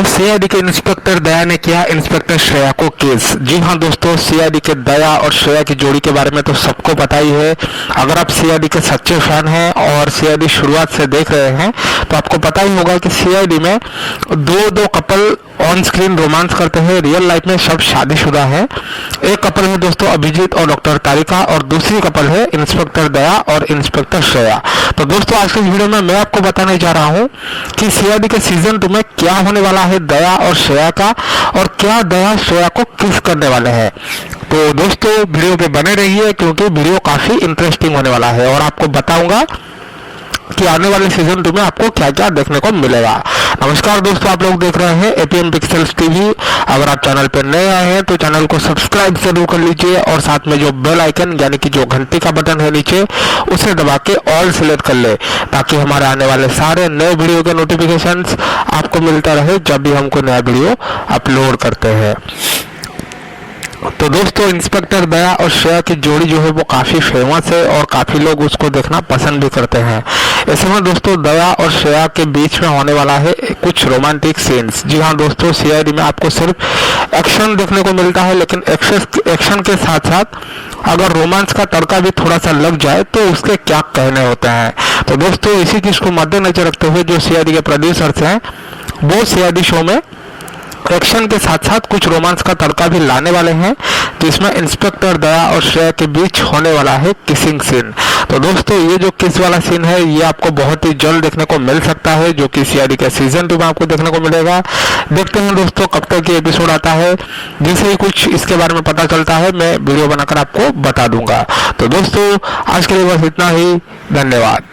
दोस्तों, सीआईडी के इंस्पेक्टर दया ने किया इंस्पेक्टर श्रेया को केस। जी हाँ दोस्तों, सीआईडी के दया और श्रेया की जोड़ी के बारे में तो सबको पता ही है। अगर आप सीआईडी के सच्चे फैन हैं और सीआईडी शुरुआत से देख रहे हैं तो आपको पता ही होगा कि सीआईडी में दो कपल ऑन स्क्रीन रोमांस करते हैं। रियल लाइफ में सब शादीशुदा है। एक कपल है दोस्तों अभिजीत और डॉक्टर तारिका, और दूसरी कपल है इंस्पेक्टर दया और इंस्पेक्टर श्रेया। तो दोस्तों, आज के इस वीडियो में मैं आपको बताने जा रहा हूं कि सीआईडी के सीजन 2 में क्या होने वाला है दया और श्रेया का, और क्या दया श्रेया को किस करने वाले हैं। तो दोस्तों, वीडियो पे बने रहिए क्योंकि वीडियो काफी इंटरेस्टिंग होने वाला है और आपको बताऊंगा कि आने वाले सीजन 2 में आपको क्या क्या देखने को मिलेगा। नमस्कार दोस्तों, आप लोग देख रहे हैं एपीएम पिक्सेल्स टीवी। अगर आप चैनल पर नए आए हैं तो चैनल को सब्सक्राइब जरूर कर लीजिए और साथ में जो बेल आइकन यानी कि जो घंटी का बटन है नीचे, उसे दबा के ऑल सिलेक्ट कर ले, ताकि हमारे आने वाले सारे नए वीडियो के नोटिफिकेशंस आपको मिलता रहे जब भी हम कोई नया वीडियो अपलोड करते हैं। तो दोस्तों, इंस्पेक्टर दया और श्रेया की जोड़ी जो है वो काफ़ी फेमस है और काफ़ी लोग उसको देखना पसंद भी करते हैं। ऐसे में दोस्तों, दया और श्रेया के बीच में होने वाला है कुछ रोमांटिक सीन्स। जी हाँ दोस्तों, सीआईडी में आपको सिर्फ एक्शन देखने को मिलता है, लेकिन एक्शन के साथ साथ अगर रोमांस का तड़का भी थोड़ा सा लग जाए तो उसके क्या कहने होते हैं। तो दोस्तों, इसी चीज़ को मद्देनजर रखते हुए जो सीआईडी के प्रोड्यूसर्स हैं वो सीआईडी शो में एक्शन के साथ साथ कुछ रोमांस का तड़का भी लाने वाले हैं, जिसमें इंस्पेक्टर दया और श्रेया के बीच होने वाला है किसिंग सीन। तो दोस्तों, ये जो किस वाला सीन है ये आपको बहुत ही जल्द देखने को मिल सकता है, जो कि सीआईडी के सीजन 2 में आपको देखने को मिलेगा। देखते हैं दोस्तों कब तक ये एपिसोड आता है। जैसे ही कुछ इसके बारे में पता चलता है मैं वीडियो बनाकर आपको बता दूंगा। तो दोस्तों, आज के लिए बस इतना ही। धन्यवाद।